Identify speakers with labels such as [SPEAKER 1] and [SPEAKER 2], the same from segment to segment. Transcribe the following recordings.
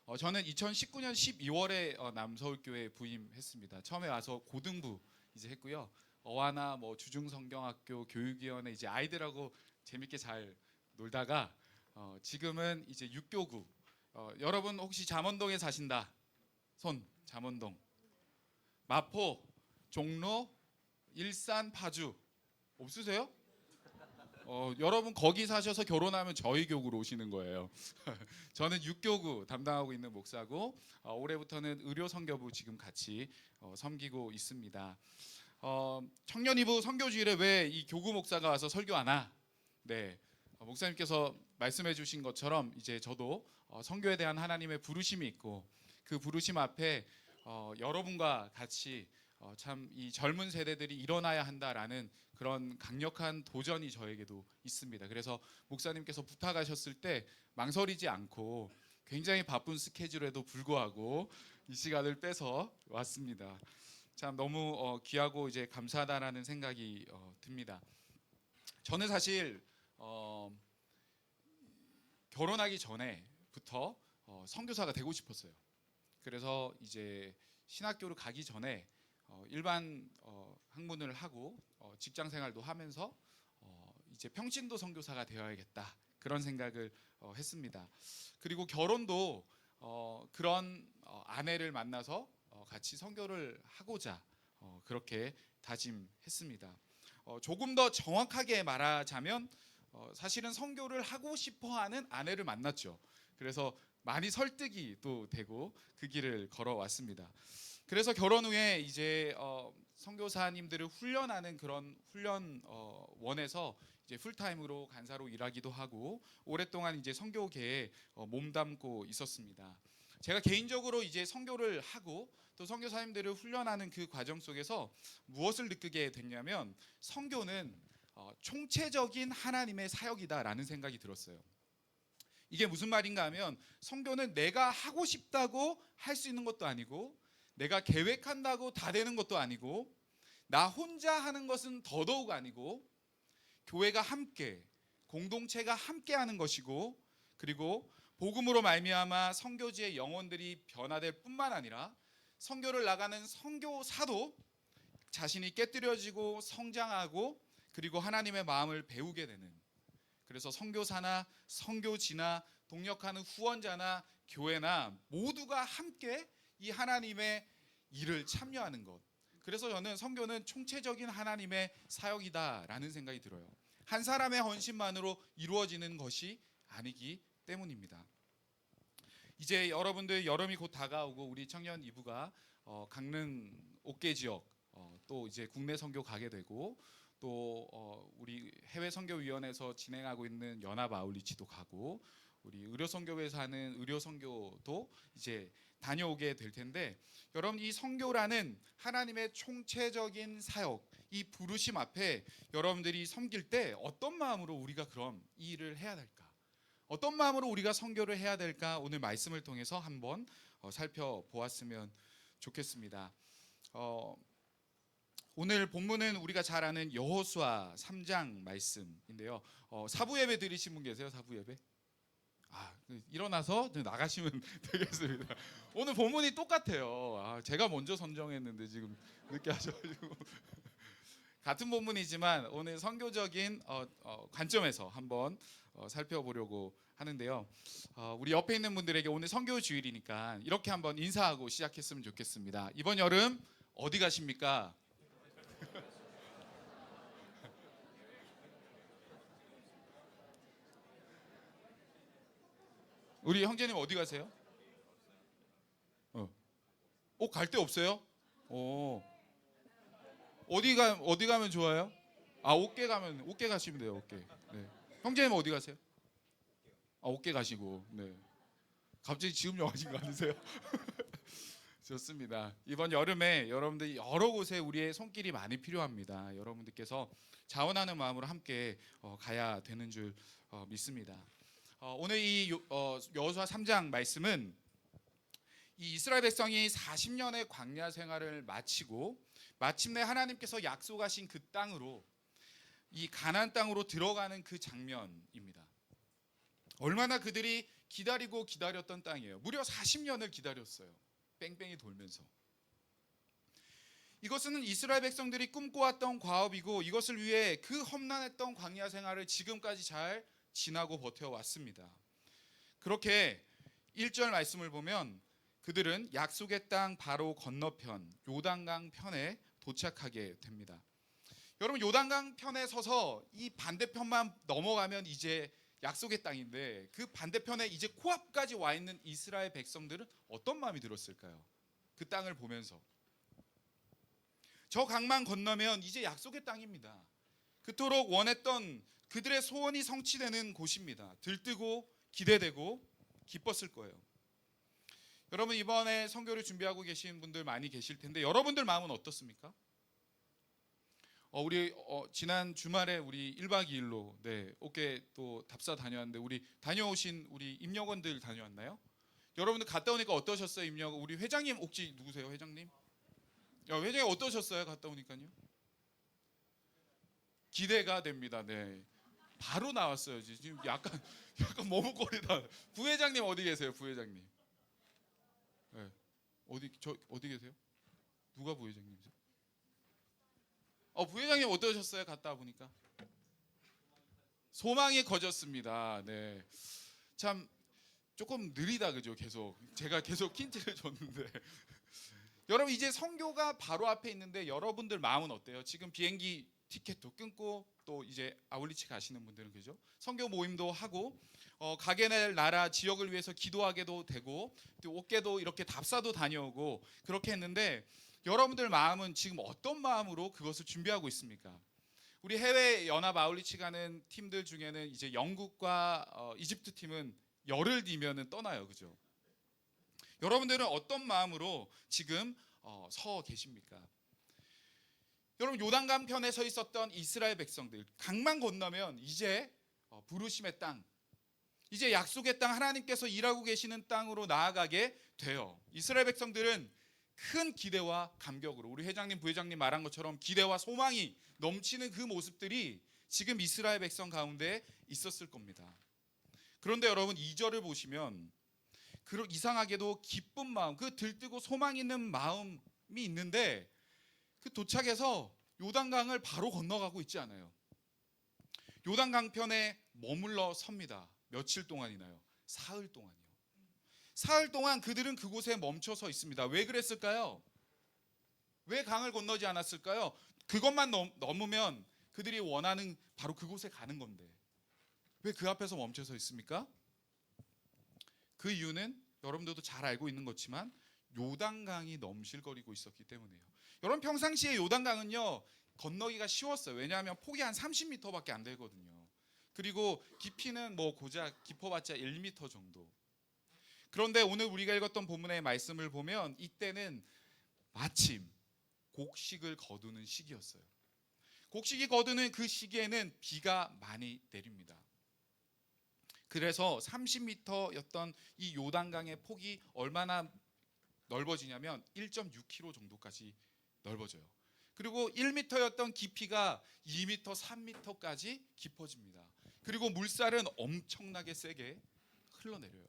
[SPEAKER 1] 저는 2019년 12월에 남서울교회에 부임했습니다. 처음에 와서 고등부 이제 했고요. 어와나 뭐 주중성경학교 교육위원회 이제 아이들하고 재밌게 잘 놀다가 지금은 이제 육교구. 여러분 혹시 잠원동에 사신다? 손. 잠원동. 마포, 종로, 일산, 파주 없으세요? 여러분 거기 사셔서 결혼하면 저희 교구로 오시는 거예요. 저는 육교구 담당하고 있는 목사고 올해부터는 의료선교부 지금 같이 섬기고 있습니다. 청년이부 선교주일에 왜 이 교구 목사가 와서 설교하나? 네, 목사님께서 말씀해 주신 것처럼 이제 저도 선교에 대한 하나님의 부르심이 있고 그 부르심 앞에 여러분과 같이 참 이 젊은 세대들이 일어나야 한다라는 그런 강력한 도전이 저에게도 있습니다. 그래서 목사님께서 부탁하셨을 때 망설이지 않고 굉장히 바쁜 스케줄에도 불구하고 이 시간을 빼서 왔습니다. 참 너무 귀하고 이제 감사하다라는 생각이 듭니다. 저는 사실 결혼하기 전에부터 선교사가 되고 싶었어요. 그래서 이제 신학교를 가기 전에 일반 학문을 하고 직장 생활도 하면서 이제 평신도 선교사가 되어야겠다 그런 생각을 했습니다. 그리고 결혼도 그런 아내를 만나서 같이 선교를 하고자 그렇게 다짐했습니다. 조금 더 정확하게 말하자면 사실은 선교를 하고 싶어하는 아내를 만났죠. 그래서 많이 설득이 또 되고 그 길을 걸어왔습니다. 그래서 결혼 후에 이제 선교사님들을 훈련하는 그런 훈련원에서 이제 풀타임으로 간사로 일하기도 하고 오랫동안 이제 선교계에 몸담고 있었습니다. 제가 개인적으로 이제 선교를 하고 또 선교사님들을 훈련하는 그 과정 속에서 무엇을 느끼게 됐냐면 선교는 총체적인 하나님의 사역이다라는 생각이 들었어요. 이게 무슨 말인가 하면 선교는 내가 하고 싶다고 할 수 있는 것도 아니고 내가 계획한다고 다 되는 것도 아니고 나 혼자 하는 것은 더더욱 아니고 교회가 함께 공동체가 함께 하는 것이고 그리고 복음으로 말미암아 선교지의 영혼들이 변화될 뿐만 아니라 선교를 나가는 선교사도 자신이 깨뜨려지고 성장하고 그리고 하나님의 마음을 배우게 되는 그래서 선교사나 선교지나 동역하는 후원자나 교회나 모두가 함께 이 하나님의 일을 참여하는 것. 그래서 저는 선교는 총체적인 하나님의 사역이다라는 생각이 들어요. 한 사람의 헌신만으로 이루어지는 것이 아니기 때문입니다. 이제 여러분들 여름이 곧 다가오고 우리 청년 이부가 강릉 옥계 지역 또 이제 국내 선교 가게 되고 또 우리 해외 선교위원회에서 진행하고 있는 연합 아울리치도 가고 우리 의료선교회에서 하는 의료선교도 이제 다녀오게 될 텐데 여러분 이 선교라는 하나님의 총체적인 사역 이 부르심 앞에 여러분들이 섬길 때 어떤 마음으로 우리가 그럼 이 일을 해야 될까? 어떤 마음으로 우리가 선교를 해야 될까? 오늘 말씀을 통해서 한번 살펴보았으면 좋겠습니다. 오늘 본문은 우리가 잘 아는 여호수아 3장 말씀인데요. 사부 예배 드리신 분 계세요? 사부 예배? 일어나서 나가시면 되겠습니다. 오늘 본문이 똑같아요. 제가 먼저 선정했는데 지금 늦게 하셔가지고 같은 본문이지만 오늘 선교적인 관점에서 한번 살펴보려고 하는데요. 우리 옆에 있는 분들에게 오늘 선교 주일이니까 이렇게 한번 인사하고 시작했으면 좋겠습니다. 이번 여름 어디 가십니까? 우리 형제님 어디 가세요? 갈 데 없어요? 어디 가면 좋아요? 옥계 가시면 돼요. 옥계. 네. 형제님 어디 가세요? 옥계 가시고. 네. 갑자기 지금 영하신 거 아니세요? 좋습니다. 이번 여름에 여러분들 여러 곳에 우리의 손길이 많이 필요합니다. 여러분들께서 자원하는 마음으로 함께 가야 되는 줄 믿습니다. 오늘 이 여호수아 3장 말씀은 이 이스라엘 백성이 40년의 광야 생활을 마치고 마침내 하나님께서 약속하신 그 땅으로 이 가나안 땅으로 들어가는 그 장면입니다. 얼마나 그들이 기다리고 기다렸던 땅이에요. 무려 40년을 기다렸어요. 뺑뺑이 돌면서. 이것은 이스라엘 백성들이 꿈꿔왔던 과업이고 이것을 위해 그 험난했던 광야 생활을 지금까지 잘 지나고 버텨왔습니다. 그렇게 1절 말씀을 보면 그들은 약속의 땅 바로 건너편 요단강 편에 도착하게 됩니다. 여러분, 요단강 편에 서서 이 반대편만 넘어가면 이제 약속의 땅인데 그 반대편에 이제 코앞까지 와 있는 이스라엘 백성들은 어떤 마음이 들었을까요? 그 땅을 보면서 저 강만 건너면 이제 약속의 땅입니다. 그토록 원했던 그들의 소원이 성취되는 곳입니다. 들뜨고 기대되고 기뻤을 거예요. 여러분, 이번에 선교를 준비하고 계신 분들 많이 계실 텐데 여러분들 마음은 어떻습니까? 우리 지난 주말에 우리 1박 2일로 어깨 또 답사 다녀왔는데 우리 다녀오신 우리 임역원들 다녀왔나요? 여러분들 갔다 오니까 어떠셨어요? 임역 우리 회장님 혹시 누구세요? 회장님? 회장님 어떠셨어요? 갔다 오니까요? 기대가 됩니다. 네, 바로 나왔어요. 지금 약간 머뭇거리다. 부회장님 어디 계세요? 부회장님? 네, 어디 계세요? 누가 부회장님이세요? 부회장님 어떠셨어요? 갔다 보니까 소망이 커졌습니다. 네, 참 조금 느리다 그죠? 제가 계속 힌트를 줬는데 여러분, 이제 선교가 바로 앞에 있는데 여러분들 마음은 어때요? 지금 비행기 티켓도 끊고 또 이제 아울리치 가시는 분들은 그죠? 선교 모임도 하고 가게 될 나라 지역을 위해서 기도하게도 되고 또 옷게도 이렇게 답사도 다녀오고 그렇게 했는데 여러분들 마음은 지금 어떤 마음으로 그것을 준비하고 있습니까? 우리 해외 연합 아울리치 가는 팀들 중에는 이제 영국과 이집트 팀은 열흘 뒤면은 떠나요, 그죠? 여러분들은 어떤 마음으로 지금 서 계십니까? 여러분, 요단강 편에 서 있었던 이스라엘 백성들 강만 건너면 이제 부르심의 땅, 이제 약속의 땅, 하나님께서 일하고 계시는 땅으로 나아가게 돼요. 이스라엘 백성들은 큰 기대와 감격으로 우리 회장님 부회장님 말한 것처럼 기대와 소망이 넘치는 그 모습들이 지금 이스라엘 백성 가운데 있었을 겁니다. 그런데 여러분, 2절을 보시면 이상하게도 기쁜 마음, 그 들뜨고 소망 있는 마음이 있는데 그 도착해서 요단강을 바로 건너가고 있지 않아요. 요단강 편에 머물러 섭니다. 며칠 동안이나요? 사흘 동안이요. 사흘 동안 그들은 그곳에 멈춰서 있습니다. 왜 그랬을까요? 왜 강을 건너지 않았을까요? 그것만 넘으면 그들이 원하는 바로 그곳에 가는 건데 왜 그 앞에서 멈춰서 있습니까? 그 이유는 여러분들도 잘 알고 있는 것지만 요단강이 넘실거리고 있었기 때문이에요. 여러분, 평상시에 요단강은요 건너기가 쉬웠어요. 왜냐하면 폭이 한 30m밖에 안 되거든요. 그리고 깊이는 고작 깊어봤자 1m 정도. 그런데 오늘 우리가 읽었던 본문의 말씀을 보면 이때는 마침 곡식을 거두는 시기였어요. 곡식이 거두는 그 시기에는 비가 많이 내립니다. 그래서 30m였던 이 요단강의 폭이 얼마나 넓어지냐면 1.6km 정도까지 넓어져요. 그리고 1m였던 깊이가 2m, 3m까지 깊어집니다. 그리고 물살은 엄청나게 세게 흘러내려요.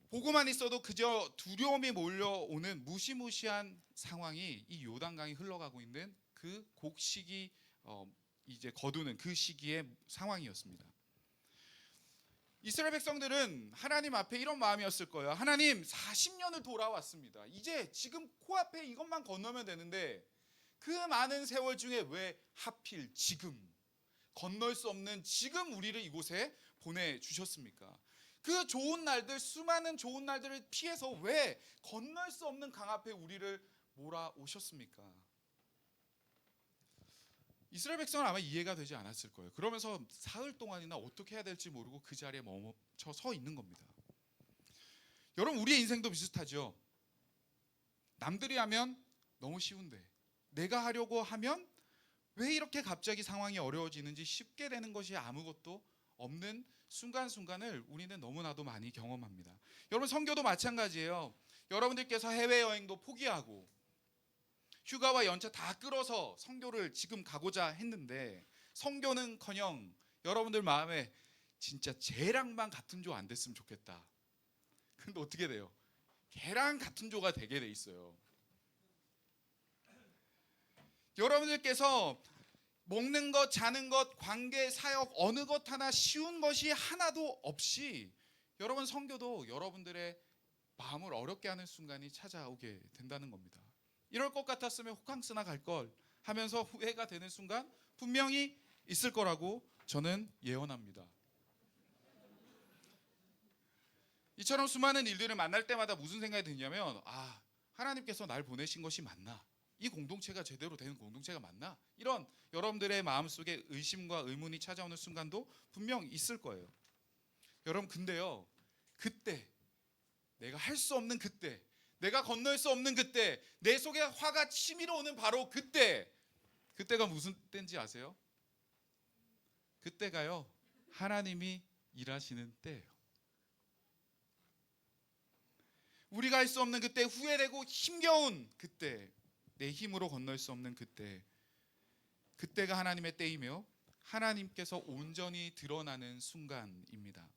[SPEAKER 1] 보고만 있어도 그저 두려움이 몰려오는 무시무시한 상황이 이 요단강이 흘러가고 있는 그 곡식이 이제 거두는 그 시기의 상황이었습니다. 이스라엘 백성들은 하나님 앞에 이런 마음이었을 거예요. 하나님, 40년을 돌아왔습니다. 이제 지금 코앞에 이것만 건너면 되는데 그 많은 세월 중에 왜 하필 지금 건널 수 없는 지금 우리를 이곳에 보내주셨습니까? 그 좋은 날들, 수많은 좋은 날들을 피해서 왜 건널 수 없는 강 앞에 우리를 몰아오셨습니까? 이스라엘 백성은 아마 이해가 되지 않았을 거예요. 그러면서 사흘 동안이나 어떻게 해야 될지 모르고 그 자리에 멈춰 서 있는 겁니다. 여러분, 우리의 인생도 비슷하죠. 남들이 하면 너무 쉬운데 내가 하려고 하면 왜 이렇게 갑자기 상황이 어려워지는지 쉽게 되는 것이 아무것도 없는 순간순간을 우리는 너무나도 많이 경험합니다. 여러분, 선교도 마찬가지예요. 여러분들께서 해외여행도 포기하고 휴가와 연차 다 끌어서 선교를 지금 가고자 했는데 선교는커녕 여러분들 마음에 진짜 쟤랑만 같은 조 안 됐으면 좋겠다. 근데 어떻게 돼요? 걔랑 같은 조가 되게 돼 있어요. 여러분들께서 먹는 것, 자는 것, 관계, 사역 어느 것 하나 쉬운 것이 하나도 없이 여러분 성교도 여러분들의 마음을 어렵게 하는 순간이 찾아오게 된다는 겁니다. 이럴 것 같았으면 호캉스나 갈 걸 하면서 후회가 되는 순간 분명히 있을 거라고 저는 예언합니다. 이처럼 수많은 일들을 만날 때마다 무슨 생각이 드냐면, 하나님께서 날 보내신 것이 맞나? 이 공동체가 제대로 된 공동체가 맞나? 이런 여러분들의 마음속에 의심과 의문이 찾아오는 순간도 분명 있을 거예요. 여러분, 근데요, 그때 내가 할 수 없는 그때, 내가 건널 수 없는 그때, 내 속에 화가 치밀어 오는 바로 그때가 무슨 때인지 아세요? 그때가요, 하나님이 일하시는 때예요. 우리가 할 수 없는 그때, 후회되고 힘겨운 그때, 내 힘으로 건널 수 없는 그때가 하나님의 때이며 하나님께서 온전히 드러나는 순간입니다.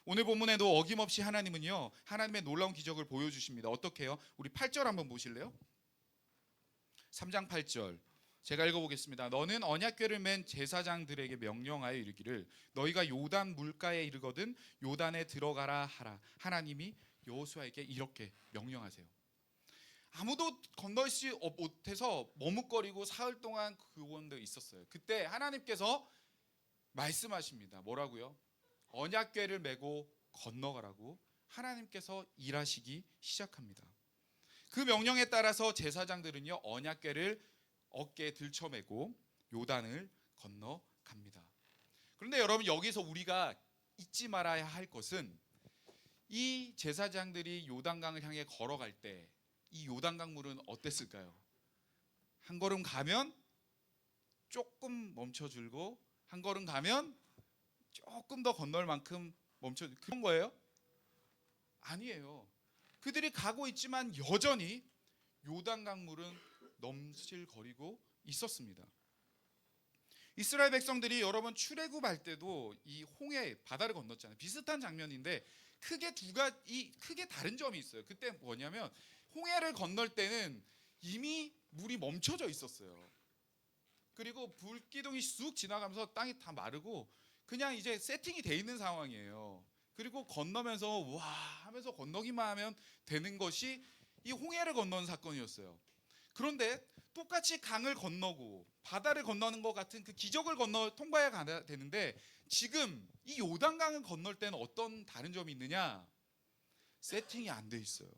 [SPEAKER 1] 오늘 본문에도 어김없이 하나님은요, 하나님의 놀라운 기적을 보여주십니다. 어떻게 해요? 우리 8절 한번 보실래요? 3장 8절 제가 읽어보겠습니다. 너는 언약궤를 맨 제사장들에게 명령하여 이르기를 너희가 요단 물가에 이르거든 요단에 들어가라 하라. 하나님이 여호수아에게 이렇게 명령하세요. 아무도 건널지 못해서 머뭇거리고 사흘 동안 그곳에 있었어요. 그때 하나님께서 말씀하십니다. 뭐라고요? 언약궤를 메고 건너가라고 하나님께서 일하시기 시작합니다. 그 명령에 따라서 제사장들은요, 언약궤를 어깨에 들쳐메고 요단을 건너갑니다. 그런데 여러분, 여기서 우리가 잊지 말아야 할 것은 이 제사장들이 요단강을 향해 걸어갈 때 이 요단강 물은 어땠을까요? 한 걸음 가면 조금 멈춰줄고 한 걸음 가면 조금 더 건널 만큼 멈춰, 그런 거예요? 아니에요. 그들이 가고 있지만 여전히 요단강 물은 넘실거리고 있었습니다. 이스라엘 백성들이 여러분 출애굽할 때도 이 홍해 바다를 건넜잖아요. 비슷한 장면인데 크게 다른 점이 있어요. 그때 뭐냐면 홍해를 건널 때는 이미 물이 멈춰져 있었어요. 그리고 불기둥이 쑥 지나가면서 땅이 다 마르고 그냥 이제 세팅이 돼 있는 상황이에요. 그리고 건너면서 와 하면서 건너기만 하면 되는 것이 이 홍해를 건너는 사건이었어요. 그런데 똑같이 강을 건너고 바다를 건너는 것 같은 그 기적을 통과해 가야 되는데 지금 이 요단강을 건널 때는 어떤 다른 점이 있느냐? 세팅이 안 돼 있어요.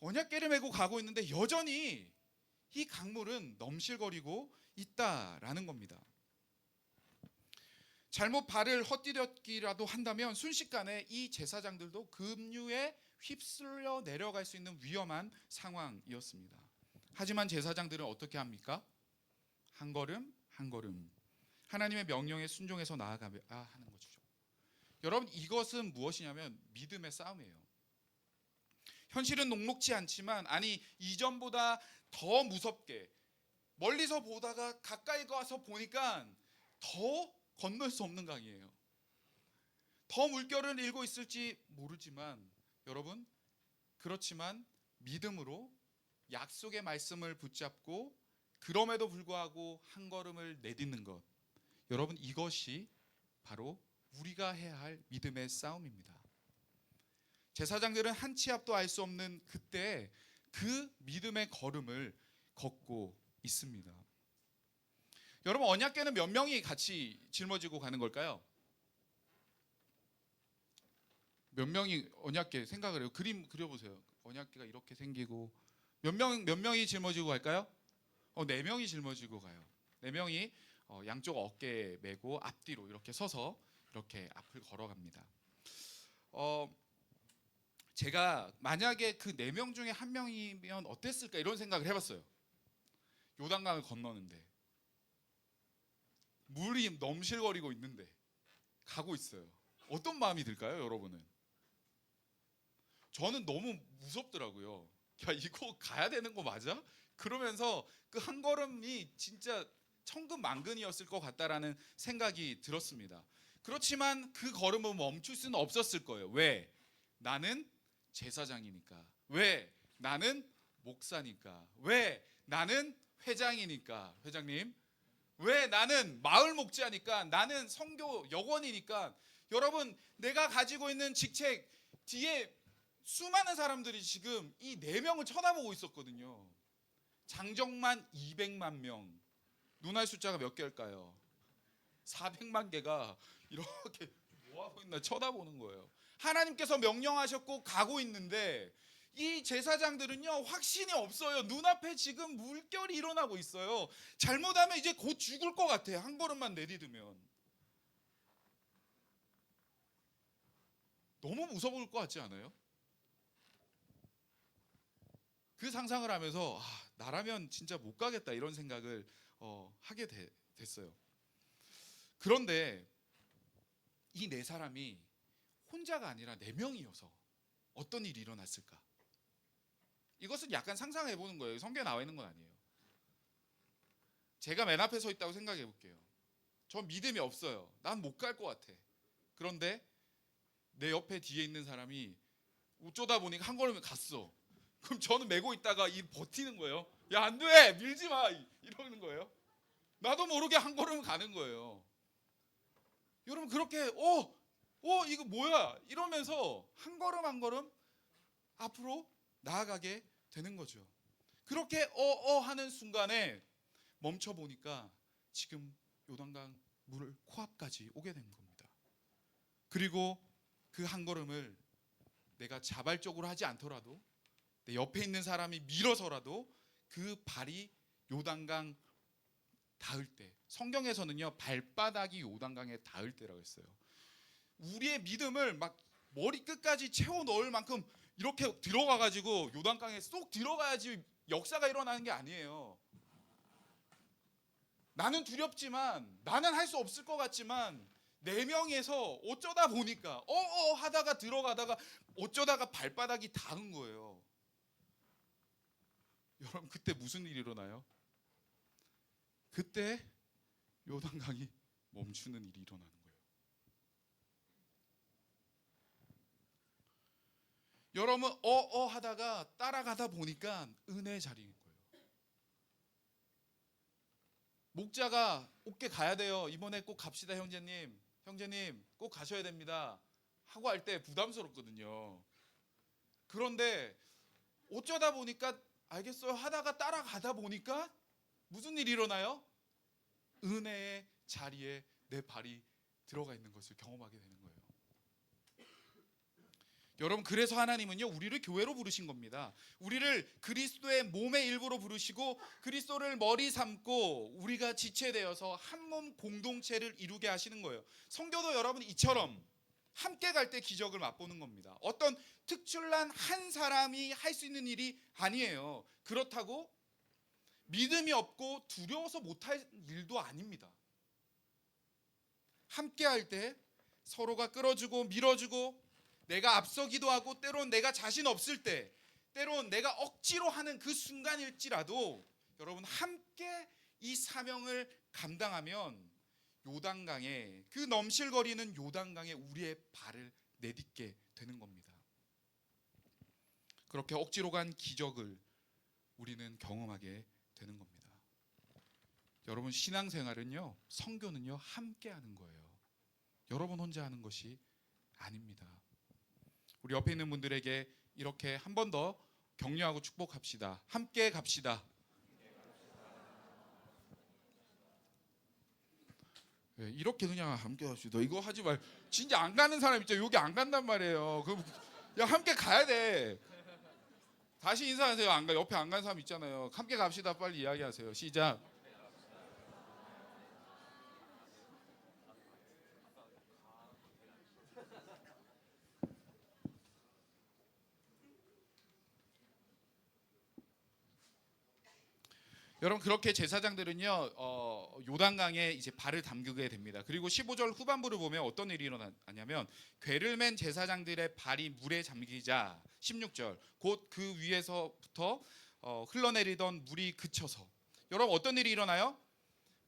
[SPEAKER 1] 언약궤를 메고 가고 있는데 여전히 이 강물은 넘실거리고 있다라는 겁니다. 잘못 발을 헛디뎠기라도 한다면 순식간에 이 제사장들도 급류에 휩쓸려 내려갈 수 있는 위험한 상황이었습니다. 하지만 제사장들은 어떻게 합니까? 한 걸음 한 걸음 하나님의 명령에 순종해서 나아가야 하는 거죠. 여러분, 이것은 무엇이냐면 믿음의 싸움이에요. 현실은 녹록지 않지만 이전보다 더 무섭게 멀리서 보다가 가까이 가서 보니까 더 건널 수 없는 강이에요. 더 물결을 일고 있을지 모르지만 여러분, 그렇지만 믿음으로 약속의 말씀을 붙잡고 그럼에도 불구하고 한 걸음을 내딛는 것, 여러분, 이것이 바로 우리가 해야 할 믿음의 싸움입니다. 제사장들은 한 치 앞도 알 수 없는 그때 그 믿음의 걸음을 걷고 있습니다. 여러분, 언약궤는 몇 명이 같이 짊어지고 가는 걸까요? 몇 명이 언약궤 생각을 해요. 그림 그려보세요. 언약궤가 이렇게 생기고 몇 명이 짊어지고 갈까요? 4명이 짊어지고 가요. 4명이 양쪽 어깨에 메고 앞뒤로 이렇게 서서 이렇게 앞을 걸어갑니다. 제가 만약에 그 4명 중에 1명이면 어땠을까 이런 생각을 해봤어요. 요단강을 건너는데 물이 넘실거리고 있는데 가고 있어요. 어떤 마음이 들까요, 여러분은? 저는 너무 무섭더라고요. 야, 이거 가야 되는 거 맞아? 그러면서 그 한 걸음이 진짜 천근만근이었을 것 같다라는 생각이 들었습니다. 그렇지만 그 걸음을 멈출 수는 없었을 거예요. 왜? 나는 제사장이니까. 왜? 나는 목사니까. 왜? 나는 회장이니까. 회장님. 왜? 나는 마을 목자니까. 나는 선교 여원이니까. 여러분, 내가 가지고 있는 직책 뒤에 수많은 사람들이 지금 이 4명을 쳐다보고 있었거든요. 장정만 200만 명. 눈알 숫자가 몇 개일까요? 400만 개가 이렇게 뭐하고 있나 쳐다보는 거예요. 하나님께서 명령하셨고 가고 있는데 이 제사장들은요, 확신이 없어요. 눈앞에 지금 물결이 일어나고 있어요. 잘못하면 이제 곧 죽을 것 같아. 한 걸음만 내디디면. 너무 무서울 것 같지 않아요? 그 상상을 하면서 나라면 진짜 못 가겠다 이런 생각을 하게 됐어요. 그런데 이 4사람이 혼자가 아니라 4명이어서 어떤 일이 일어났을까? 이것은 약간 상상해 보는 거예요. 성경에 나와 있는 건 아니에요. 제가 맨 앞에 서 있다고 생각해 볼게요. 저 믿음이 없어요. 난 못 갈 것 같아. 그런데 내 옆에 뒤에 있는 사람이 어쩌다 보니까 한 걸음에 갔어. 그럼 저는 메고 있다가 버티는 거예요. 야, 안 돼! 밀지 마! 이러는 거예요. 나도 모르게 한 걸음 가는 거예요. 여러분, 그렇게 이거 뭐야? 이러면서 한 걸음 한 걸음 앞으로 나아가게 되는 거죠. 그렇게 하는 순간에 멈춰 보니까 지금 요단강 물 코앞까지 오게 된 겁니다. 그리고 그 한 걸음을 내가 자발적으로 하지 않더라도 내 옆에 있는 사람이 밀어서라도 그 발이 요단강 닿을 때, 성경에서는요 발바닥이 요단강에 닿을 때라고 했어요. 우리의 믿음을 막 머리 끝까지 채워 넣을 만큼 이렇게 들어가 가지고 요단강에 쏙 들어가야지 역사가 일어나는 게 아니에요. 나는 두렵지만, 나는 할 수 없을 것 같지만 4명에서 어쩌다 보니까 하다가 들어가다가 어쩌다가 발바닥이 닿은 거예요. 여러분, 그때 무슨 일이 일어나요? 그때 요단강이 멈추는 일이 일어나는 거예요. 여러분, 하다가 따라가다 보니까 은혜의 자리인 거예요. 목자가 오케이 가야 돼요. 이번에 꼭 갑시다, 형제님. 형제님 꼭 가셔야 됩니다. 하고 할 때 부담스럽거든요. 그런데 어쩌다 보니까 알겠어요 하다가 따라가다 보니까 무슨 일이 일어나요? 은혜의 자리에 내 발이 들어가 있는 것을 경험하게 되는 거예요. 여러분, 그래서 하나님은요 우리를 교회로 부르신 겁니다. 우리를 그리스도의 몸의 일부로 부르시고 그리스도를 머리 삼고 우리가 지체되어서 한 몸 공동체를 이루게 하시는 거예요. 성교도 여러분 이처럼 함께 갈 때 기적을 맛보는 겁니다. 어떤 특출난 한 사람이 할 수 있는 일이 아니에요. 그렇다고 믿음이 없고 두려워서 못할 일도 아닙니다. 함께 할 때 서로가 끌어주고 밀어주고 내가 앞서기도 하고 때론 내가 자신 없을 때 때론 내가 억지로 하는 그 순간일지라도 여러분 함께 이 사명을 감당하면 요단강에, 그 넘실거리는 요단강에 우리의 발을 내딛게 되는 겁니다. 그렇게 억지로 간 기적을 우리는 경험하게 되는 겁니다. 여러분, 신앙생활은요, 선교는요 함께 하는 거예요. 여러분 혼자 하는 것이 아닙니다. 우리 옆에 있는 분들에게 이렇게 한 번 더 격려하고 축복합시다. 함께 갑시다. 네, 이렇게 그냥 함께 합시다. 이거 하지 말. 진짜 안 가는 사람 있죠. 여기 안 간단 말이에요. 야, 함께 가야 돼. 다시 인사하세요. 안 가. 옆에 안 간 사람 있잖아요. 함께 갑시다. 빨리 이야기하세요. 시작. 여러분, 그렇게 제사장들은요 요단강에 이제 발을 담그게 됩니다. 그리고 15절 후반부를 보면 어떤 일이 일어나냐면 궤를 맨 제사장들의 발이 물에 잠기자 16절 곧 그 위에서부터 흘러내리던 물이 그쳐서, 여러분 어떤 일이 일어나요?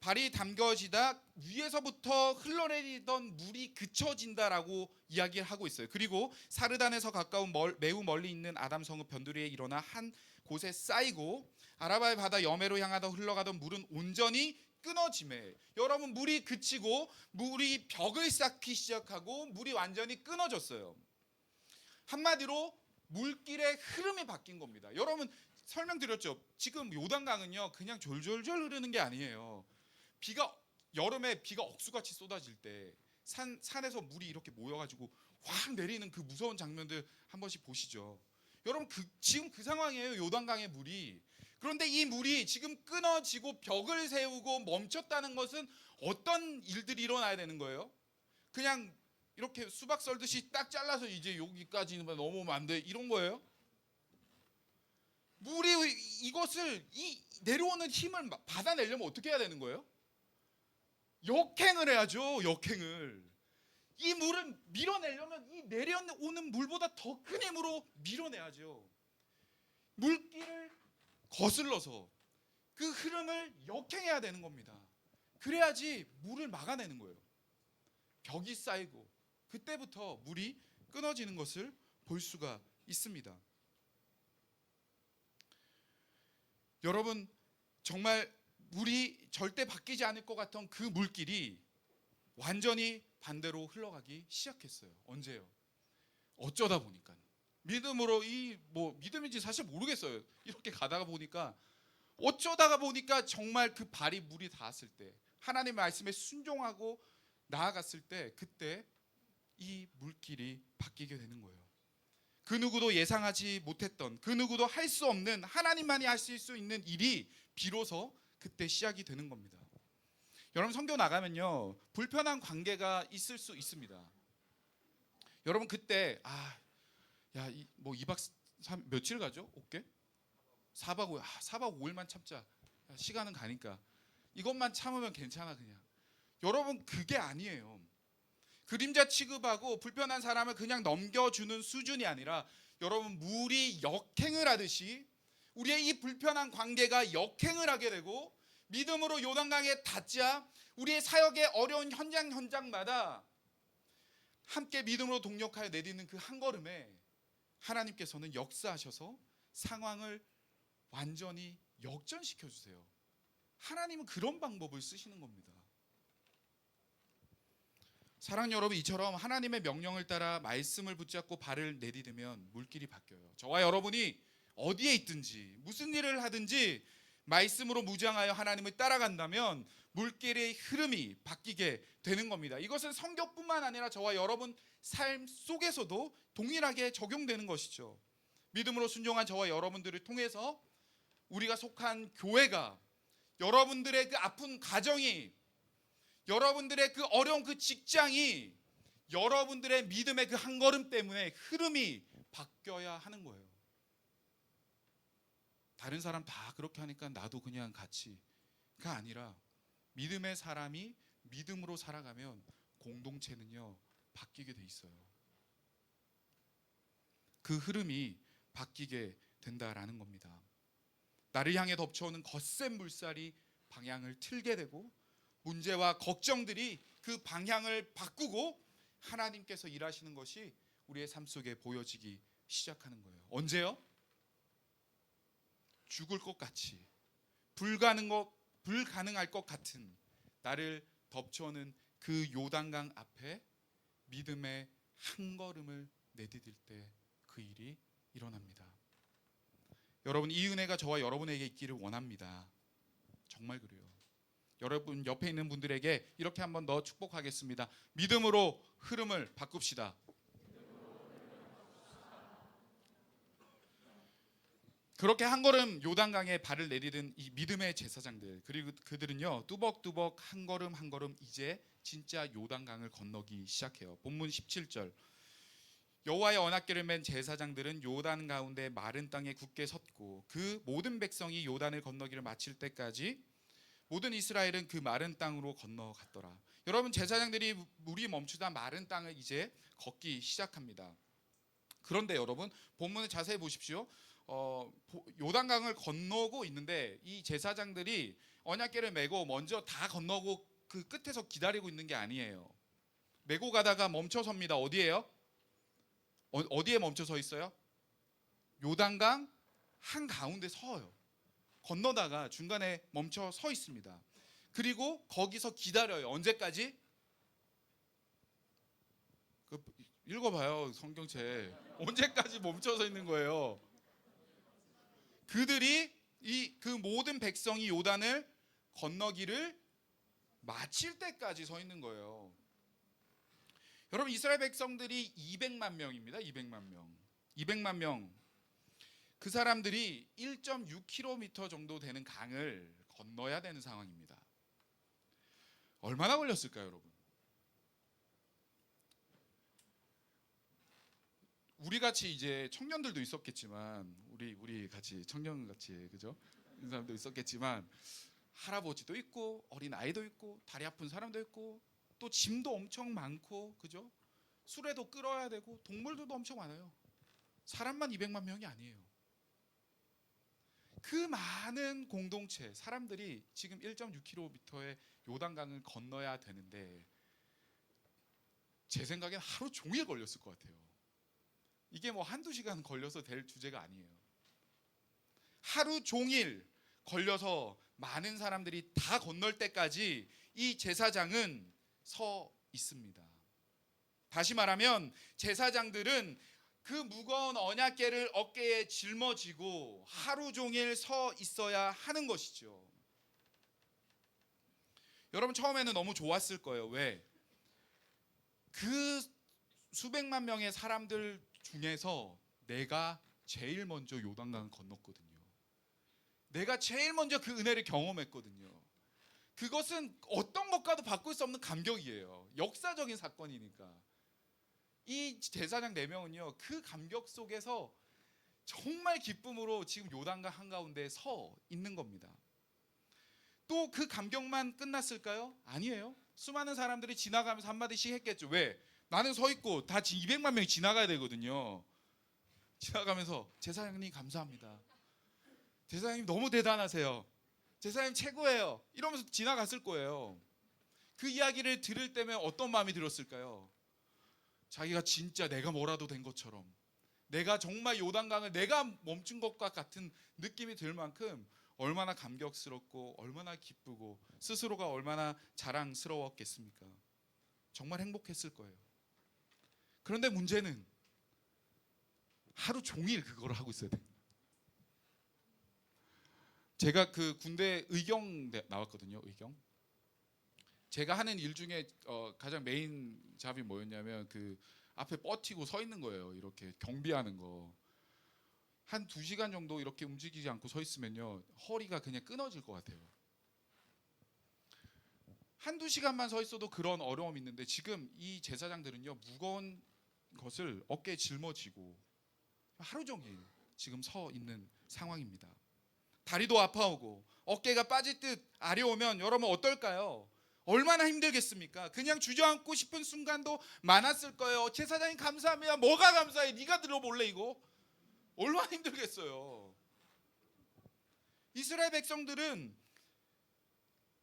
[SPEAKER 1] 발이 담궈지다 위에서부터 흘러내리던 물이 그쳐진다라고 이야기를 하고 있어요. 그리고 사르단에서 가까운 매우 멀리 있는 아담 성읍 변두리에 일어나 한 곳에 쌓이고 아라바의 바다 여매로 향하다 흘러가던 물은 온전히 끊어짐에, 여러분 물이 그치고 물이 벽을 쌓기 시작하고 물이 완전히 끊어졌어요. 한마디로 물길의 흐름이 바뀐 겁니다. 여러분 설명드렸죠. 지금 요단강은요 그냥 졸졸졸 흐르는 게 아니에요. 여름에 비가 억수같이 쏟아질 때 산에서 물이 이렇게 모여가지고 확 내리는 그 무서운 장면들 한 번씩 보시죠. 여러분 지금 그 상황이에요. 요단강의 물이. 그런데 이 물이 지금 끊어지고 벽을 세우고 멈췄다는 것은 어떤 일들이 일어나야 되는 거예요? 그냥 이렇게 수박 썰듯이 딱 잘라서 이제 여기까지 넘어오면 안 돼, 이런 거예요? 물이 이것을 내려오는 힘을 받아내려면 어떻게 해야 되는 거예요? 역행을 해야죠. 역행을. 이 물을 밀어내려면 이 내려오는 물보다 더 큰 힘으로 밀어내야죠. 물길을 거슬러서 그 흐름을 역행해야 되는 겁니다. 그래야지 물을 막아내는 거예요. 벽이 쌓이고 그때부터 물이 끊어지는 것을 볼 수가 있습니다. 여러분 정말 물이 절대 바뀌지 않을 것 같던 그 물길이 완전히 반대로 흘러가기 시작했어요. 언제요? 어쩌다 보니까. 믿음으로 믿음인지 사실 모르겠어요. 이렇게 가다가 보니까 어쩌다가 보니까 정말 그 발이 물이 닿았을 때, 하나님의 말씀에 순종하고 나아갔을 때, 그때 이 물길이 바뀌게 되는 거예요. 그 누구도 예상하지 못했던, 그 누구도 할 수 없는, 하나님만이 하실 수 있는 일이 비로소 그때 시작이 되는 겁니다. 여러분 선교 나가면요 불편한 관계가 있을 수 있습니다. 여러분 그때 2박 3 며칠 가죠? 올게? 4박 5일. 4박 5일만 참자. 시간은 가니까 이것만 참으면 괜찮아 그냥. 여러분 그게 아니에요. 그림자 취급하고 불편한 사람을 그냥 넘겨주는 수준이 아니라, 여러분 물이 역행을 하듯이 우리의 이 불편한 관계가 역행을 하게 되고, 믿음으로 요단강에 닿자 우리의 사역의 어려운 현장마다 함께 믿음으로 동력하여 내딛는 그 한 걸음에 하나님께서는 역사하셔서 상황을 완전히 역전시켜 주세요. 하나님은 그런 방법을 쓰시는 겁니다. 사랑하는 여러분, 이처럼 하나님의 명령을 따라 말씀을 붙잡고 발을 내디디면 물길이 바뀌어요. 저와 여러분이 어디에 있든지 무슨 일을 하든지 말씀으로 무장하여 하나님을 따라간다면 물길의 흐름이 바뀌게 되는 겁니다. 이것은 성경뿐만 아니라 저와 여러분 삶 속에서도 동일하게 적용되는 것이죠. 믿음으로 순종한 저와 여러분들을 통해서 우리가 속한 교회가, 여러분들의 그 아픈 가정이, 여러분들의 그 어려운 그 직장이 여러분들의 믿음의 그 한 걸음 때문에 흐름이 바뀌어야 하는 거예요. 다른 사람 다 그렇게 하니까 나도 그냥 같이가 아니라, 믿음의 사람이 믿음으로 살아가면 공동체는요 바뀌게 돼 있어요. 그 흐름이 바뀌게 된다라는 겁니다. 나를 향해 덮쳐오는 거센 물살이 방향을 틀게 되고, 문제와 걱정들이 그 방향을 바꾸고 하나님께서 일하시는 것이 우리의 삶 속에 보여지기 시작하는 거예요. 언제요? 죽을 것 같이, 불가능할 것 같은 나를 덮쳐오는 그 요단강 앞에 믿음의 한 걸음을 내디딜 때 그 일이 일어납니다. 여러분, 이 은혜가 저와 여러분에게 있기를 원합니다. 정말 그래요. 여러분 옆에 있는 분들에게 이렇게 한번 더 축복하겠습니다. 믿음으로 흐름을 바꿉시다. 그렇게 한 걸음 요단강에 발을 내디딘 이 믿음의 제사장들, 그리고 그들은요 뚜벅뚜벅 한 걸음 한 걸음 이제 진짜 요단강을 건너기 시작해요. 본문 17절, 여호와의 언약궤를 맨 제사장들은 요단 가운데 마른 땅에 굳게 섰고 그 모든 백성이 요단을 건너기를 마칠 때까지 모든 이스라엘은 그 마른 땅으로 건너갔더라. 여러분, 제사장들이 물이 멈추다 마른 땅을 이제 걷기 시작합니다. 그런데 여러분 본문을 자세히 보십시오. 요단강을 건너고 있는데 이 제사장들이 언약궤를 메고 먼저 다 건너고 그 끝에서 기다리고 있는 게 아니에요. 메고 가다가 멈춰 섭니다. 어디에요? 어디에 멈춰 서 있어요? 요단강 한 가운데 서요. 건너다가 중간에 멈춰 서 있습니다. 그리고 거기서 기다려요. 언제까지? 읽어봐요, 성경책. 언제까지 멈춰 서 있는 거예요? 그들이 그 모든 백성이 요단을 건너기를 마칠 때까지 서 있는 거예요. 여러분, 이스라엘 백성들이 200만 명입니다. 200만 명. 200만 명. 그 사람들이 1.6km 정도 되는 강을 건너야 되는 상황입니다. 얼마나 걸렸을까요, 여러분? 우리 같이 이제 청년들도 있었겠지만, 우리 같이 청년 같이, 그죠? 이런 사람도 있었겠지만, 할아버지도 있고 어린 아이도 있고 다리 아픈 사람도 있고 또 짐도 엄청 많고, 그죠? 수레도 끌어야 되고 동물들도 엄청 많아요. 사람만 200만 명이 아니에요. 그 많은 공동체 사람들이 지금 1.6km의 요단강을 건너야 되는데 제 생각엔 하루 종일 걸렸을 것 같아요. 이게 뭐 한두 시간 걸려서 될 주제가 아니에요. 하루 종일 걸려서 많은 사람들이 다 건널 때까지 이 제사장은 서 있습니다. 다시 말하면 제사장들은 그 무거운 언약궤를 어깨에 짊어지고 하루 종일 서 있어야 하는 것이죠. 여러분, 처음에는 너무 좋았을 거예요. 왜? 그 수백만 명의 사람들 중에서 내가 제일 먼저 요단강을 건넜거든요. 내가 제일 먼저 그 은혜를 경험했거든요. 그것은 어떤 것과도 바꿀 수 없는 감격이에요. 역사적인 사건이니까. 이 제사장 4명은요, 그 감격 속에서 정말 기쁨으로 지금 요단강 한가운데 서 있는 겁니다. 또 그 감격만 끝났을까요? 아니에요. 수많은 사람들이 지나가면서 한마디씩 했겠죠. 왜? 나는 서 있고 다 200만 명이 지나가야 되거든요. 지나가면서 제사장님 감사합니다. 제사장님 너무 대단하세요. 제사장님 최고예요. 이러면서 지나갔을 거예요. 그 이야기를 들을 때면 어떤 마음이 들었을까요? 자기가 진짜 내가 뭐라도 된 것처럼, 내가 정말 요단강을 내가 멈춘 것과 같은 느낌이 들 만큼 얼마나 감격스럽고 얼마나 기쁘고 스스로가 얼마나 자랑스러웠겠습니까? 정말 행복했을 거예요. 그런데 문제는 하루 종일 그걸 하고 있어야 돼요. 제가 그 군대 의경 나왔거든요. 의경. 제가 하는 일 중에 가장 메인 잡이 뭐였냐면 그 앞에 버티고 서 있는 거예요. 이렇게 경비하는 거. 한 2시간 정도 이렇게 움직이지 않고 서 있으면요, 허리가 그냥 끊어질 것 같아요. 한두 시간만 서 있어도 그런 어려움이 있는데 지금 이 제사장들은요, 무거운 것을 어깨에 짊어지고 하루 종일 지금 서 있는 상황입니다. 다리도 아파오고 어깨가 빠질 듯 아려오면 여러분 어떨까요? 얼마나 힘들겠습니까? 그냥 주저앉고 싶은 순간도 많았을 거예요. 제사장님 감사합니다. 뭐가 감사해? 네가 들어볼래 이거? 얼마나 힘들겠어요. 이스라엘 백성들은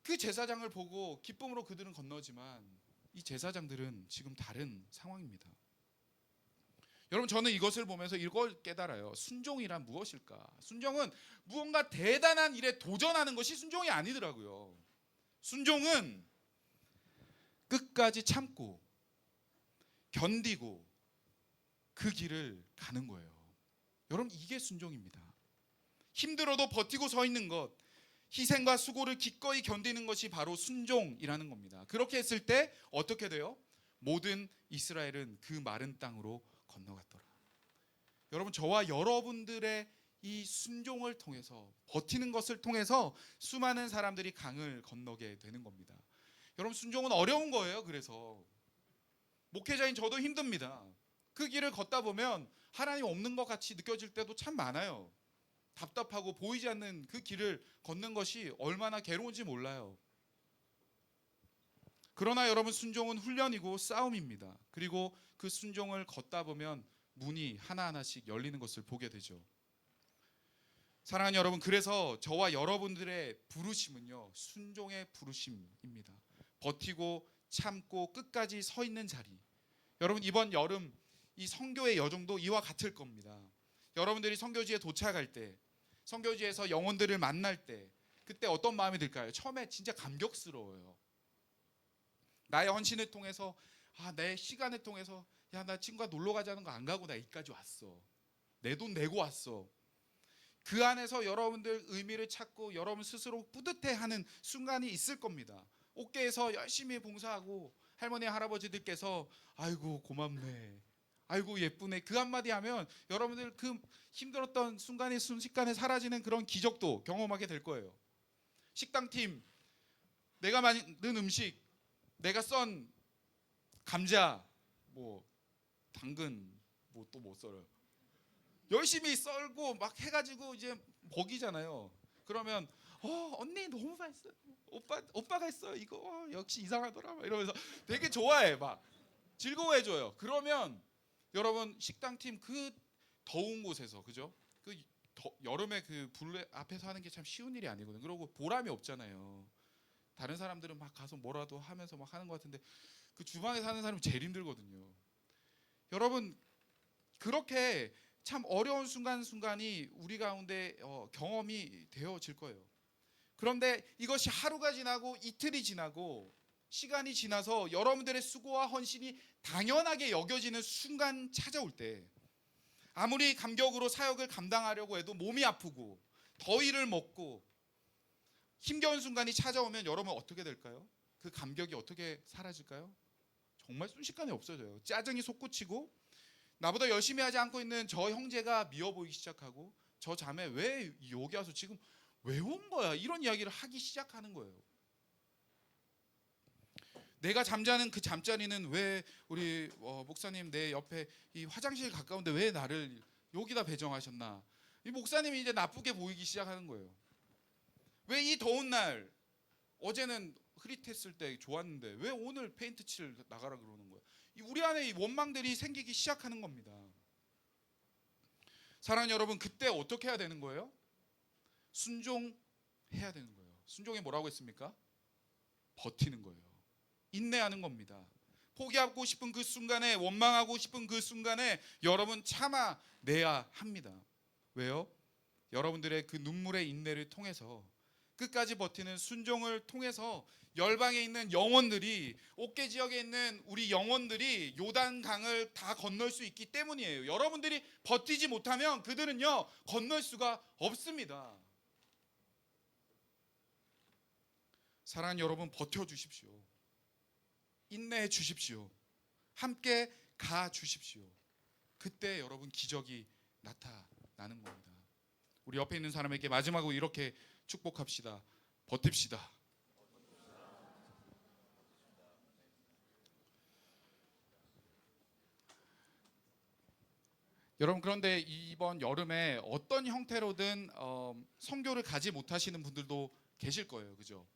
[SPEAKER 1] 그 제사장을 보고 기쁨으로 그들은 건너지만 이 제사장들은 지금 다른 상황입니다. 여러분, 저는 이것을 보면서 이걸 깨달아요. 순종이란 무엇일까? 순종은 무언가 대단한 일에 도전하는 것이 순종이 아니더라고요. 순종은 끝까지 참고 견디고 그 길을 가는 거예요. 여러분, 이게 순종입니다. 힘들어도 버티고 서 있는 것, 희생과 수고를 기꺼이 견디는 것이 바로 순종이라는 겁니다. 그렇게 했을 때 어떻게 돼요? 모든 이스라엘은 그 마른 땅으로 건너갔더라. 여러분, 저와 여러분들의 이 순종을 통해서, 버티는 것을 통해서 수많은 사람들이 강을 건너게 되는 겁니다. 여러분, 순종은 어려운 거예요. 그래서 목회자인 저도 힘듭니다. 그 길을 걷다 보면 하나님 없는 것 같이 느껴질 때도 참 많아요. 답답하고 보이지 않는 그 길을 걷는 것이 얼마나 괴로운지 몰라요. 그러나 여러분, 순종은 훈련이고 싸움입니다. 그리고 그 순종을 걷다 보면 문이 하나하나씩 열리는 것을 보게 되죠. 사랑하는 여러분, 그래서 저와 여러분들의 부르심은요, 순종의 부르심입니다. 버티고 참고 끝까지 서 있는 자리. 여러분, 이번 여름 이 선교의 여정도 이와 같을 겁니다. 여러분들이 선교지에 도착할 때, 선교지에서 영혼들을 만날 때, 그때 어떤 마음이 들까요? 처음에 진짜 감격스러워요. 나의 헌신을 통해서, 내 시간을 통해서, 야, 나 친구가 놀러 가자는 거 안 가고 나 여기까지 왔어. 내 돈 내고 왔어. 그 안에서 여러분들 의미를 찾고 여러분 스스로 뿌듯해하는 순간이 있을 겁니다. 옥계에서 열심히 봉사하고 할머니 할아버지들께서 아이고 고맙네, 아이고 예쁘네, 그 한마디 하면 여러분들 그 힘들었던 순간이 순식간에 사라지는 그런 기적도 경험하게 될 거예요. 식당팀, 내가 만든 음식, 내가 썬 감자, 뭐 당근, 뭐 또 못 썰어요. 열심히 썰고 막 해가지고 이제 먹이잖아요. 그러면 언니 너무 맛있어, 오빠가 했어 이거, 역시 이상하더라 막 이러면서 되게 좋아해, 막 즐거워해줘요. 그러면 여러분 식당팀 그 더운 곳에서, 그죠? 그 여름에 그 불 앞에서 하는 게 참 쉬운 일이 아니거든요. 그리고 보람이 없잖아요. 다른 사람들은 막 가서 뭐라도 하면서 막 하는 것 같은데 그 주방에 사는 사람이 제일 힘들거든요. 여러분, 그렇게 참 어려운 순간순간이 우리 가운데 경험이 되어질 거예요. 그런데 이것이 하루가 지나고 이틀이 지나고 시간이 지나서 여러분들의 수고와 헌신이 당연하게 여겨지는 순간 찾아올 때, 아무리 감격으로 사역을 감당하려고 해도 몸이 아프고 더위를 먹고 힘겨운 순간이 찾아오면 여러분 어떻게 될까요? 그 감격이 어떻게 사라질까요? 정말 순식간에 없어져요. 짜증이 솟구치고 나보다 열심히 하지 않고 있는 저 형제가 미워 보이기 시작하고, 저 자매 왜 여기 와서 지금 왜 온 거야, 이런 이야기를 하기 시작하는 거예요. 내가 잠자는 그 잠자리는 왜 우리 목사님 내 옆에 이 화장실 가까운데 왜 나를 여기다 배정하셨나, 이 목사님이 이제 나쁘게 보이기 시작하는 거예요. 왜 이 더운 날, 어제는 흐릿했을 때 좋았는데 왜 오늘 페인트 칠 나가라 그러는 거야. 우리 안에 이 원망들이 생기기 시작하는 겁니다. 사랑하는 여러분, 그때 어떻게 해야 되는 거예요? 순종해야 되는 거예요. 순종이 뭐라고 했습니까? 버티는 거예요. 인내하는 겁니다. 포기하고 싶은 그 순간에, 원망하고 싶은 그 순간에 여러분 참아내야 합니다. 왜요? 여러분들의 그 눈물의 인내를 통해서, 끝까지 버티는 순종을 통해서 열방에 있는 영혼들이, 옥계 지역에 있는 우리 영혼들이 요단강을 다 건널 수 있기 때문이에요. 여러분들이 버티지 못하면 그들은요 건널 수가 없습니다. 사랑하는 여러분, 버텨주십시오. 인내해 주십시오. 함께 가 주십시오. 그때 여러분 기적이 나타나는 겁니다. 우리 옆에 있는 사람에게 마지막으로 이렇게 축복합시다. 버팁시다. 여러분, 그런데 이번 여름에 어떤 형태로든 선교를 가지 못하시는 분들도 계실 거예요, 그죠?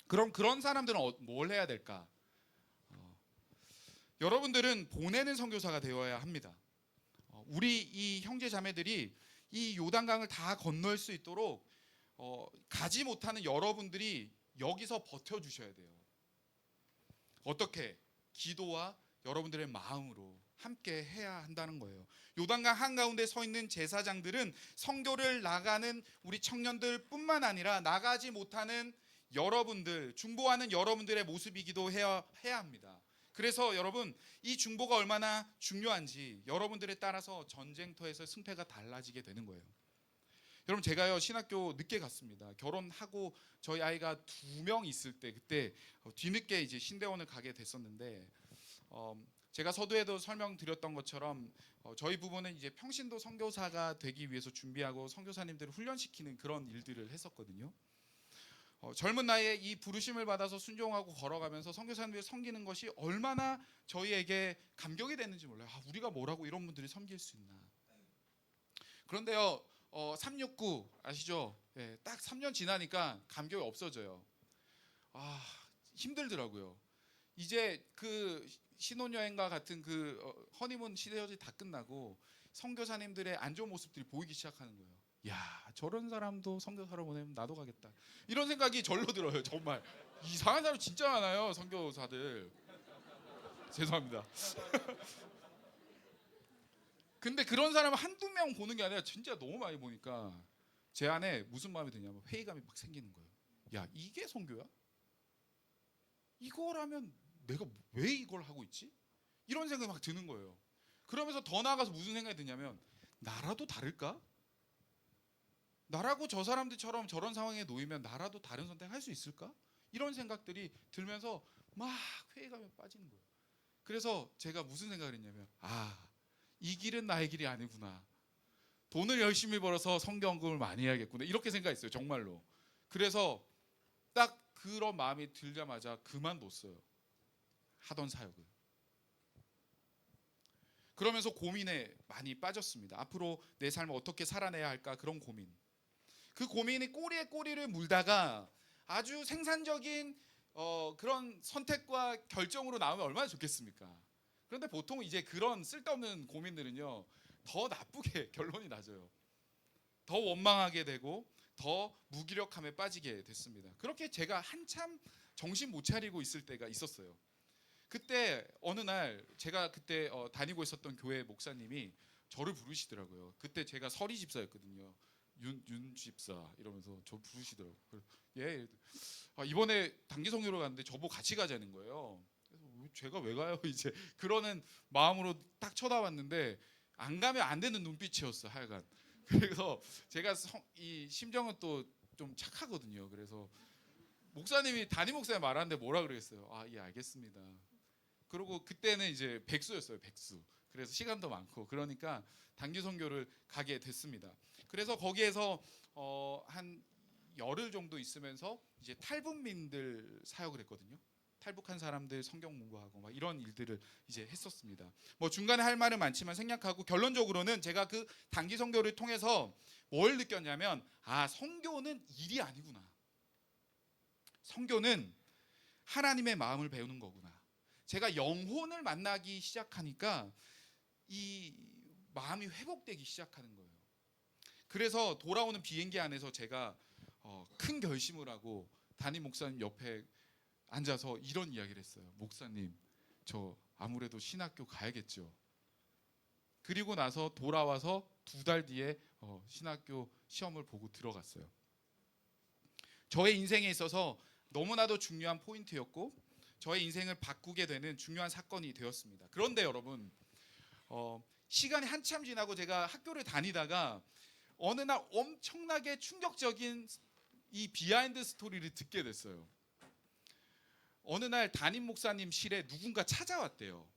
[SPEAKER 1] 그럼 그런 사람들은 뭘 해야 될까? 여러분들은 보내는 선교사가 되어야 합니다. 우리 이 형제 자매들이 이 요단강을 다 건널 수 있도록 가지 못하는 여러분들이 여기서 버텨주셔야 돼요. 어떻게? 기도와 여러분들의 마음으로 함께 해야 한다는 거예요. 요단강 한가운데 서 있는 제사장들은 선교를 나가는 우리 청년들 뿐만 아니라 나가지 못하는 여러분들, 중보하는 여러분들의 모습이기도 해야 합니다. 그래서 여러분, 이 중보가 얼마나 중요한지 여러분들에 따라서 전쟁터에서 승패가 달라지게 되는 거예요. 여러분, 제가요 신학교 늦게 갔습니다. 결혼하고 저희 아이가 2명 있을 때, 그때 뒤늦게 이제 신대원을 가게 됐었는데, 제가 서두에도 설명드렸던 것처럼 저희 부부는 이제 평신도 선교사가 되기 위해서 준비하고 선교사님들을 훈련시키는 그런 일들을 했었거든요. 젊은 나이에 이 부르심을 받아서 순종하고 걸어가면서 선교사님들을 섬기는 것이 얼마나 저희에게 감격이 됐는지 몰라요. 우리가 뭐라고 이런 분들이 섬길 수 있나. 그런데요 369 아시죠? 예, 딱 3년 지나니까 감격이 없어져요. 힘들더라고요. 이제 그 신혼여행과 같은 그 허니문 시대여지 다 끝나고 선교사님들의 안 좋은 모습들이 보이기 시작하는 거예요. 야, 저런 사람도 선교사로 보내면 나도 가겠다. 이런 생각이 절로 들어요. 정말 이상한 사람 진짜 많아요. 선교사들. 죄송합니다. 근데 그런 사람을 한두 명 보는 게 아니라 진짜 너무 많이 보니까 제 안에 무슨 마음이 드냐면 회의감이 막 생기는 거예요. 야, 이게 선교야? 이거라면 내가 왜 이걸 하고 있지? 이런 생각이 막 드는 거예요. 그러면서 더 나아가서 무슨 생각이 드냐면 나라도 다를까? 나라고 저 사람들처럼 저런 상황에 놓이면 나라도 다른 선택할 수 있을까? 이런 생각들이 들면서 막 회의감에 빠지는 거예요. 그래서 제가 무슨 생각을 했냐면 이 길은 나의 길이 아니구나. 돈을 열심히 벌어서 성경금을 많이 해야겠구나. 이렇게 생각했어요. 정말로. 그래서 딱 그런 마음이 들자마자 그만뒀어요. 하던 사역을. 그러면서 고민에 많이 빠졌습니다. 앞으로 내 삶을 어떻게 살아내야 할까 그런 고민. 그 고민이 꼬리에 꼬리를 물다가 아주 생산적인 그런 선택과 결정으로 나오면 얼마나 좋겠습니까? 그런데 보통 이제 그런 쓸데없는 고민들은요 더 나쁘게 결론이 나져요. 더 원망하게 되고 더 무기력함에 빠지게 됐습니다. 그렇게 제가 한참 정신 못 차리고 있을 때가 있었어요. 그때 어느 날 제가 그때 다니고 있었던 교회 목사님이 저를 부르시더라고요. 그때 제가 서리 집사였거든요. 윤 집사 이러면서 저 부르시더라고요. 예, 이번에 단기 성교로 갔는데 저보고 같이 가자는 거예요. 그래서 제가 왜 가요? 이제 그러는 마음으로 딱 쳐다봤는데 안 가면 안 되는 눈빛이었어 하여간. 그래서 제가 이 심정은 또 좀 착하거든요. 그래서 목사님이 담임 목사님 말하는데 뭐라 그랬어요? 예, 알겠습니다. 그리고 그때는 이제 백수였어요, 백수. 그래서 시간도 많고 그러니까 단기 선교를 가게 됐습니다. 그래서 거기에서 한 열흘 정도 있으면서 이제 탈북민들 사역을 했거든요. 탈북한 사람들 성경 공부하고 막 이런 일들을 이제 했었습니다. 뭐 중간에 할 말은 많지만 생략하고 결론적으로는 제가 그 단기 선교를 통해서 뭘 느꼈냐면 선교는 일이 아니구나. 선교는 하나님의 마음을 배우는 거구나. 제가 영혼을 만나기 시작하니까 이 마음이 회복되기 시작하는 거예요. 그래서 돌아오는 비행기 안에서 제가 큰 결심을 하고 담임 목사님 옆에 앉아서 이런 이야기를 했어요. 목사님, 저 아무래도 신학교 가야겠죠. 그리고 나서 돌아와서 2달 뒤에 신학교 시험을 보고 들어갔어요. 저의 인생에 있어서 너무나도 중요한 포인트였고 저의 인생을 바꾸게 되는 중요한 사건이 되었습니다. 그런데 여러분, 시간이 한참 지나고 제가 학교를 다니다가 어느 날 엄청나게 충격적인 이 비하인드 스토리를 듣게 됐어요. 어느 날 담임 목사님 실에 누군가 찾아왔대요.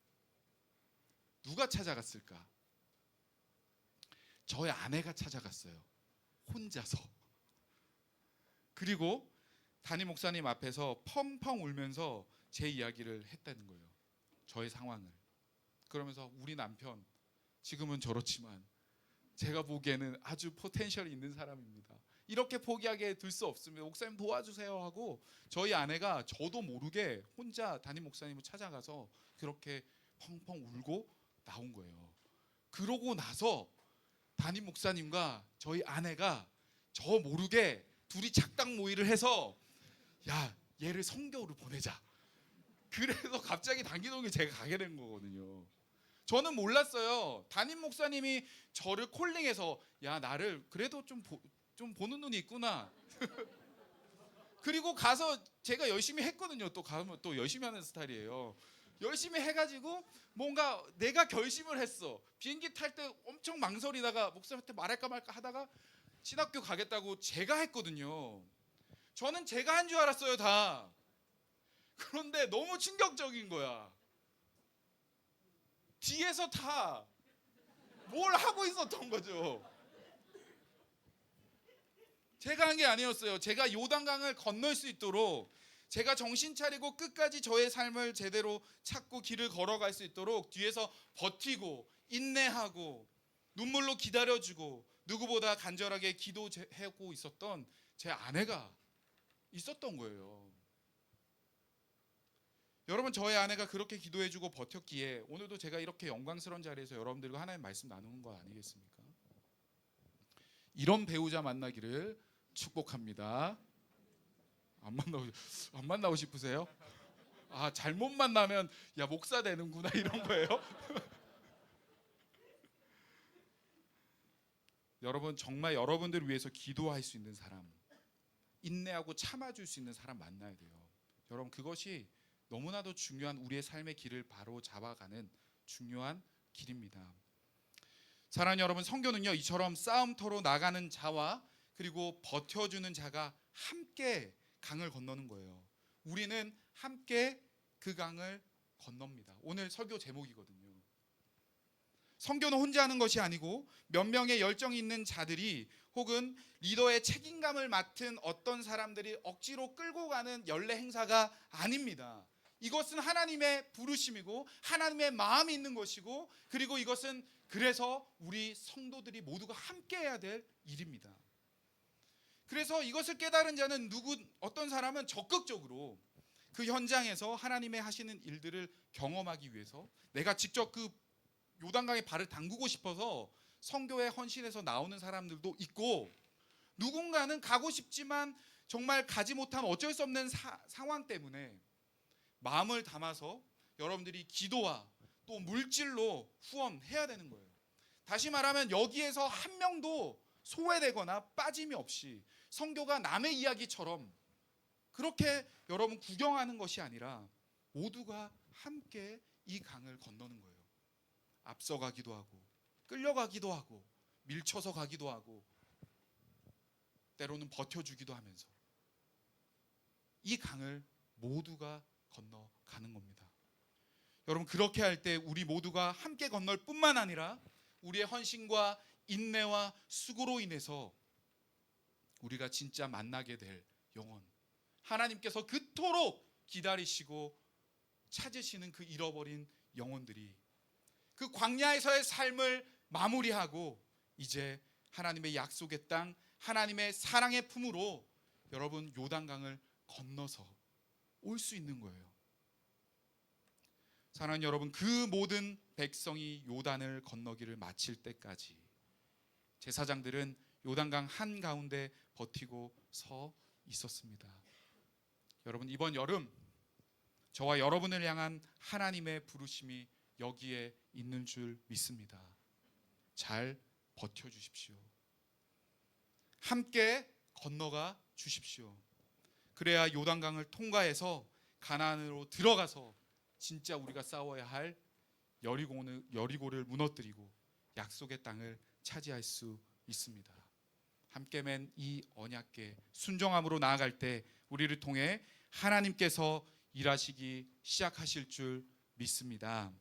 [SPEAKER 1] 누가 찾아갔을까? 저의 아내가 찾아갔어요. 혼자서. 그리고 담임 목사님 앞에서 펑펑 울면서 제 이야기를 했다는 거예요. 저의 상황을. 그러면서 우리 남편 지금은 저렇지만 제가 보기에는 아주 포텐셜이 있는 사람입니다. 이렇게 포기하게 둘 수 없습니다. 목사님 도와주세요 하고 저희 아내가 저도 모르게 혼자 담임 목사님을 찾아가서 그렇게 펑펑 울고 나온 거예요. 그러고 나서 담임 목사님과 저희 아내가 저 모르게 둘이 작당 모의를 해서 야, 얘를 선교로 보내자. 그래서 갑자기 단기동에 제가 가게 된 거거든요. 저는 몰랐어요. 담임 목사님이 저를 콜링해서 야, 나를 그래도 좀 보는 눈이 있구나. 그리고 가서 제가 열심히 했거든요. 또 가면 또 열심히 하는 스타일이에요. 열심히 해가지고 뭔가 내가 결심을 했어. 비행기 탈 때 엄청 망설이다가 목사님한테 말할까 말까 하다가 신학교 가겠다고 제가 했거든요. 저는 제가 한 줄 알았어요, 다. 그런데 너무 충격적인 거야. 뒤에서 다 뭘 하고 있었던 거죠. 제가 한 게 아니었어요. 제가 요단강을 건널 수 있도록 제가 정신 차리고 끝까지 저의 삶을 제대로 찾고 길을 걸어갈 수 있도록 뒤에서 버티고 인내하고 눈물로 기다려주고 누구보다 간절하게 기도하고 있었던 제 아내가 있었던 거예요. 여러분, 저의 아내가 그렇게 기도해주고 버텼기에 오늘도 제가 이렇게 영광스러운 자리에서 여러분들과 하나님의 말씀 나누는 거 아니겠습니까? 이런 배우자 만나기를 축복합니다. 안 만나고 싶으세요? 아, 잘못 만나면 야 목사 되는구나 이런 거예요. 여러분 정말 여러분들을 위해서 기도할 수 있는 사람, 인내하고 참아줄 수 있는 사람 만나야 돼요. 여러분 그것이 너무나도 중요한 우리의 삶의 길을 바로 잡아가는 중요한 길입니다. 사랑하는 여러분, 성경은요 이처럼 싸움터로 나가는 자와 그리고 버텨주는 자가 함께 강을 건너는 거예요. 우리는 함께 그 강을 건넙니다. 오늘 설교 제목이거든요. 선교는 혼자 하는 것이 아니고 몇 명의 열정이 있는 자들이 혹은 리더의 책임감을 맡은 어떤 사람들이 억지로 끌고 가는 연례 행사가 아닙니다. 이것은 하나님의 부르심이고 하나님의 마음이 있는 것이고, 그리고 이것은 그래서 우리 성도들이 모두가 함께 해야 될 일입니다. 그래서 이것을 깨달은 자는 어떤 사람은 적극적으로 그 현장에서 하나님의 하시는 일들을 경험하기 위해서 내가 직접 그 요단강에 발을 담그고 싶어서 선교에 헌신해서 나오는 사람들도 있고, 누군가는 가고 싶지만 정말 가지 못하면 어쩔 수 없는 상황 때문에 마음을 담아서 여러분들이 기도와 또 물질로 후원해야 되는 거예요. 다시 말하면 여기에서 한 명도 소외되거나 빠짐이 없이 선교가 남의 이야기처럼 그렇게 여러분 구경하는 것이 아니라 모두가 함께 이 강을 건너는 거예요. 앞서가기도 하고 끌려가기도 하고 밀쳐서 가기도 하고 때로는 버텨주기도 하면서 이 강을 모두가 건너가는 겁니다. 여러분 그렇게 할 때 우리 모두가 함께 건널 뿐만 아니라 우리의 헌신과 인내와 수고로 인해서 우리가 진짜 만나게 될 영혼, 하나님께서 그토록 기다리시고 찾으시는 그 잃어버린 영혼들이 그 광야에서의 삶을 마무리하고 이제 하나님의 약속의 땅, 하나님의 사랑의 품으로 여러분 요단강을 건너서 올 수 있는 거예요. 사랑하는 여러분, 그 모든 백성이 요단을 건너기를 마칠 때까지 제사장들은 요단강 한가운데 버티고 서 있었습니다. 여러분 이번 여름 저와 여러분을 향한 하나님의 부르심이 여기에 있는 줄 믿습니다. 잘 버텨주십시오. 함께 건너가 주십시오. 그래야 요단강을 통과해서 가나안으로 들어가서 진짜 우리가 싸워야 할 여리고를 무너뜨리고 약속의 땅을 차지할 수 있습니다. 함께 맨 이 언약궤 순종함으로 나아갈 때 우리를 통해 하나님께서 일하시기 시작하실 줄 믿습니다.